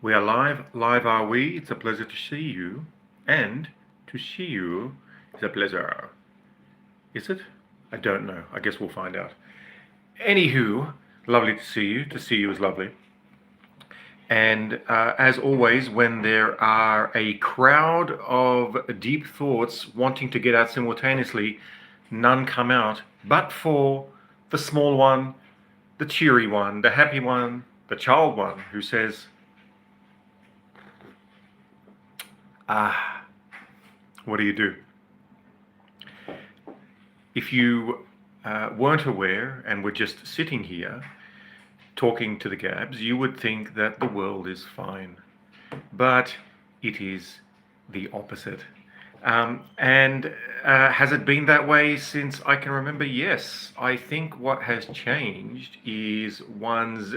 We are live. Live are we. It's a pleasure to see you. And to see you is a pleasure. Is it? I don't know. I guess we'll find out. Anywho, lovely to see you. To see you is lovely. And as always, when there are a crowd of deep thoughts wanting to get out simultaneously, none come out but for the small one, the cheery one, the happy one, the child one who says, what do you do? If you weren't aware and were just sitting here talking to the Gabs, you would think that the world is fine. But it is the opposite. And has it been that way since I can remember? Yes. I think what has changed is one's,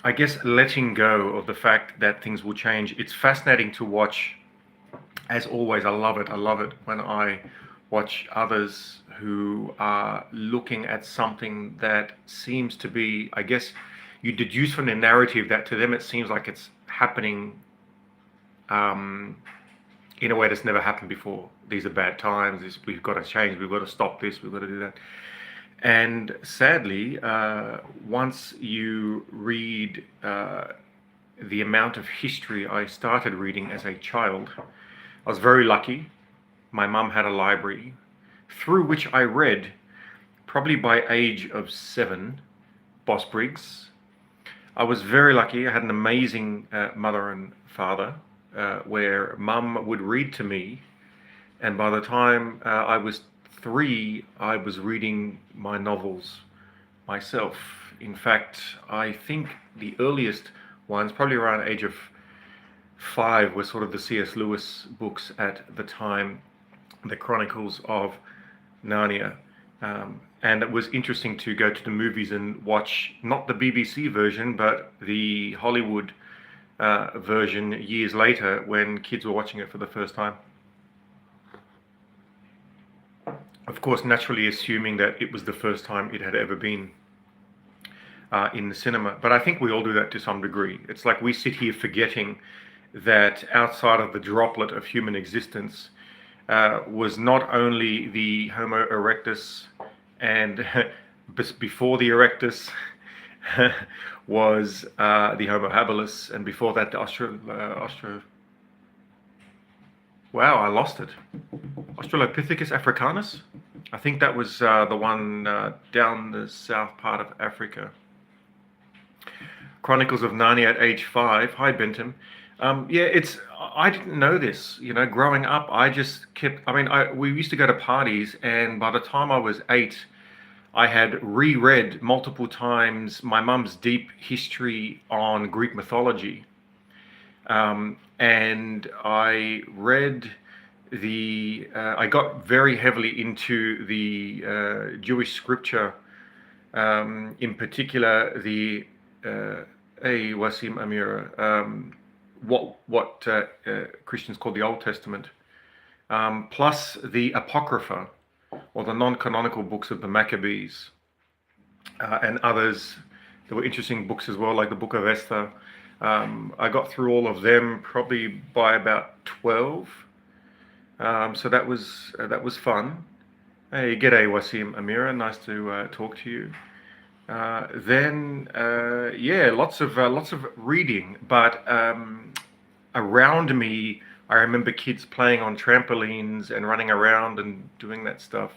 I guess, letting go of the fact that things will change. It's fascinating to watch. As always, I love it. I love it when I watch others who are looking at something that seems to be, I guess, you deduce from the narrative that to them it seems like it's happening in a way that's never happened before. These are bad times. We've got to change. We've got to stop this. We've got to do that. And sadly, once you read the amount of history I started reading as a child, I was very lucky. My mum had a library through which I read, probably by age of 7, Boss Briggs. I was very lucky. I had an amazing mother and father where mum would read to me, and by the time I was 3, I was reading my novels myself. In fact, I think the earliest ones, probably around the age of 5, were sort of the C.S. Lewis books at the time, the Chronicles of Narnia. And it was interesting to go to the movies and watch not the BBC version, but the Hollywood version years later when kids were watching it for the first time. Of course, naturally assuming that it was the first time it had ever been in the cinema. But I think we all do that to some degree. It's like we sit here forgetting that outside of the droplet of human existence was not only the Homo erectus, and before the erectus was the Homo habilis, and before that the wow, I lost it. Australopithecus africanus? I think that was the one down the south part of Africa. Chronicles of Narnia at age 5. Hi, Bentham. Yeah, I didn't know this, growing up. I just kept, we used to go to parties, and by the time I was 8, I had reread multiple times my mum's deep history on Greek mythology. And I read I got very heavily into the Jewish scripture, in particular the Wasim Amira, what Christians call the Old Testament, plus the Apocrypha, or the non-canonical books of the Maccabees, and others. There were interesting books as well, like the Book of Esther. I got through all of them probably by about 12. So that was fun. Hey, g'day Wasim Amira, nice to talk to you. Then lots of reading, but around me I remember kids playing on trampolines and running around and doing that stuff,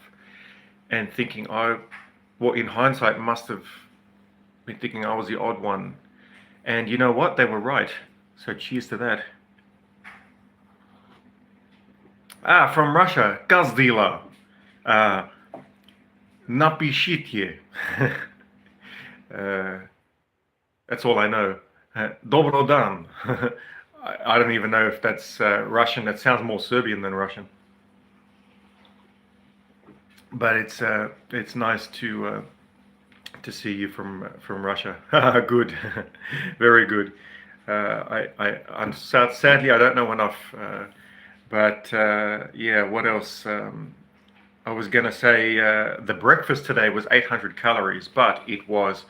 and thinking in hindsight must have been thinking I was the odd one. And you know what? They were right. So cheers to that. From Russia, Gazdila. Napishitye. That's all I know. Dobrodan. I don't even know if that's Russian. That sounds more Serbian than Russian. But it's nice to see you from Russia. Good, very good. I'm sadly I don't know enough. But yeah, what else? I was gonna say the breakfast today was 800 calories, but it was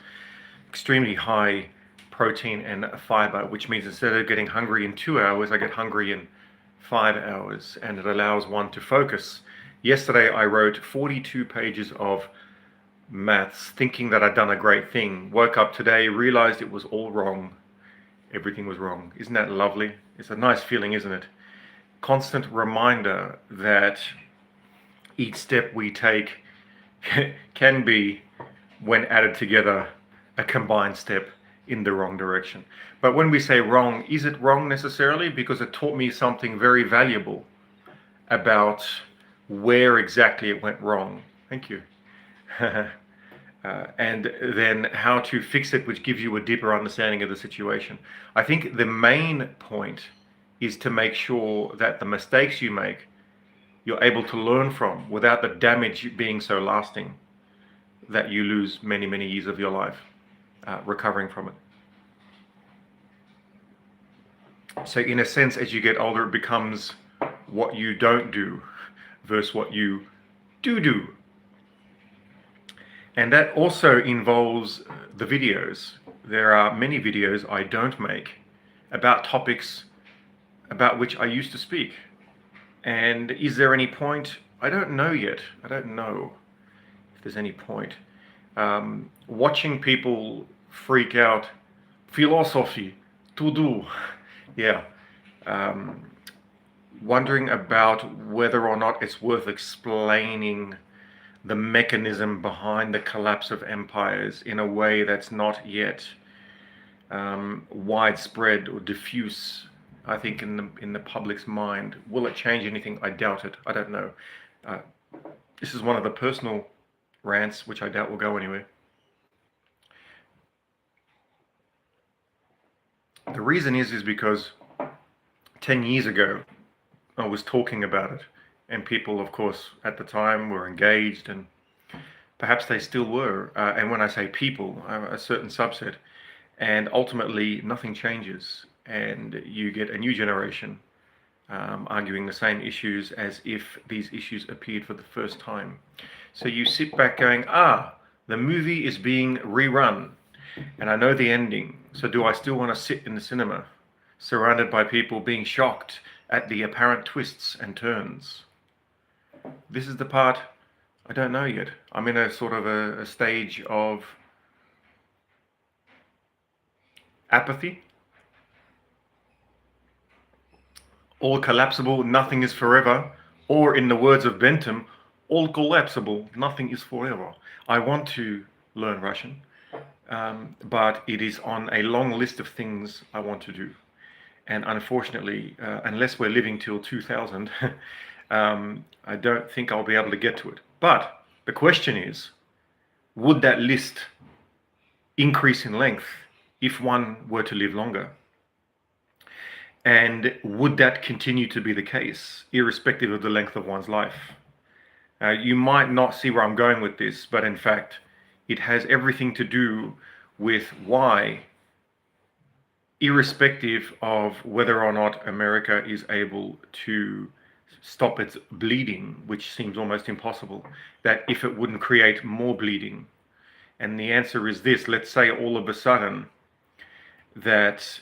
extremely high protein and fiber, which means instead of getting hungry in 2 hours, I get hungry in 5 hours, and it allows one to focus. Yesterday, I wrote 42 pages of maths, thinking that I'd done a great thing. Woke up today, realized it was all wrong. Everything was wrong. Isn't that lovely? It's a nice feeling, isn't it? Constant reminder that each step we take can be, when added together, a combined step in the wrong direction. But when we say wrong, is it wrong necessarily? Because it taught me something very valuable about where exactly it went wrong. Thank you. And then how to fix it, which gives you a deeper understanding of the situation. I think the main point is to make sure that the mistakes you make, you're able to learn from without the damage being so lasting that you lose many, many years of your life recovering from it. So in a sense, as you get older, it becomes what you don't do versus what you do. And that also involves the videos. There are many videos I don't make about topics about which I used to speak. And is there any point? I don't know yet. I don't know if there's any point. Watching people freak out, philosophy, to do. Yeah. Wondering about whether or not it's worth explaining the mechanism behind the collapse of empires in a way that's not yet widespread or diffuse, I think, in the public's mind. Will it change anything? I doubt it. I don't know. This is one of the personal rants, which I doubt will go anywhere. The reason is because 10 years ago, I was talking about it, and people, of course, at the time were engaged, and perhaps they still were. And when I say people, a certain subset, and ultimately nothing changes, and you get a new generation arguing the same issues as if these issues appeared for the first time. So you sit back going, the movie is being rerun, and I know the ending. So do I still want to sit in the cinema, surrounded by people being shocked at the apparent twists and turns? This is the part I don't know yet. I'm in a sort of a stage of apathy. All collapsible, nothing is forever. Or in the words of Bentham, all collapsible, nothing is forever. I want to learn Russian, but it is on a long list of things I want to do. And unfortunately, unless we're living till 2000, I don't think I'll be able to get to it. But the question is, would that list increase in length if one were to live longer? And would that continue to be the case, irrespective of the length of one's life? You might not see where I'm going with this, but in fact, it has everything to do with why, irrespective of whether or not America is able to stop its bleeding, which seems almost impossible, that if it wouldn't create more bleeding. And the answer is this: let's say all of a sudden that,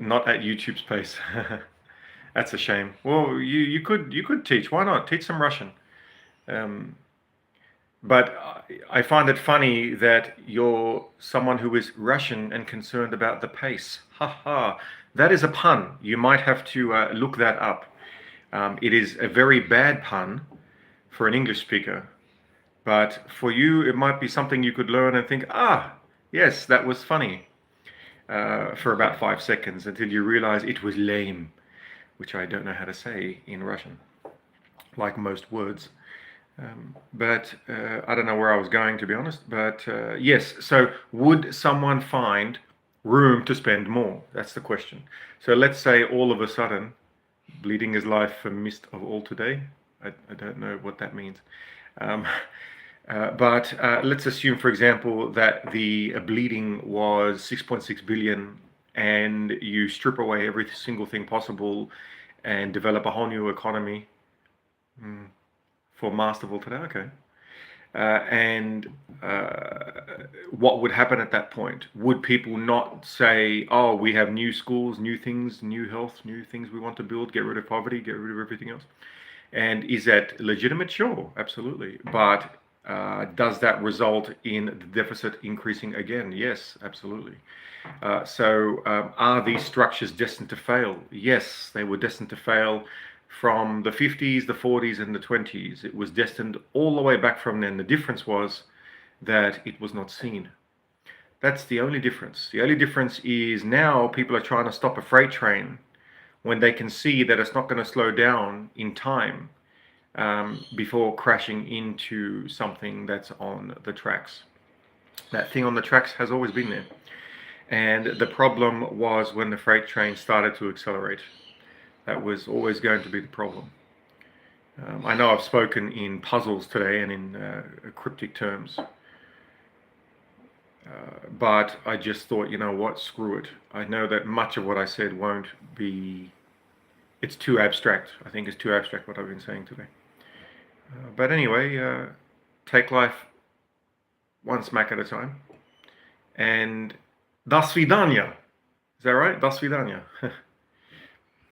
not at YouTube's pace. That's a shame. Well, you could teach. Why not teach some Russian? But I find it funny that you're someone who is Russian and concerned about the pace. Ha ha. That is a pun. You might have to look that up. It is a very bad pun for an English speaker. But for you, it might be something you could learn and think, yes, that was funny. For about 5 seconds until you realize it was lame, which I don't know how to say in Russian, like most words. But I don't know where I was going, to be honest. But yes, so would someone find room to spend more? That's the question. So let's say all of a sudden, bleeding is life for mist of all today. I don't know what that means. But let's assume, for example, that the bleeding was 6.6 billion, and you strip away every single thing possible and develop a whole new economy for masterful today. Okay. And what would happen at that point? Would people not say, oh, we have new schools, new things, new health, new things we want to build, get rid of poverty, get rid of everything else? And is that legitimate? Sure, absolutely. But does that result in the deficit increasing again? Yes, absolutely. Are these structures destined to fail? Yes, they were destined to fail from the 50s, the 40s, and the 20s. It was destined all the way back from then. The difference was that it was not seen. That's the only difference. The only difference is now people are trying to stop a freight train when they can see that it's not going to slow down in time before crashing into something that's on the tracks. That thing on the tracks has always been there. And the problem was when the freight train started to accelerate. That was always going to be the problem. I know I've spoken in puzzles today and in cryptic terms, but I just thought, you know what, screw it. I know that much of what I said won't be, it's too abstract. I think it's too abstract what I've been saying today. But anyway, take life one smack at a time. And das vidanya. Is that right? Das vidanya.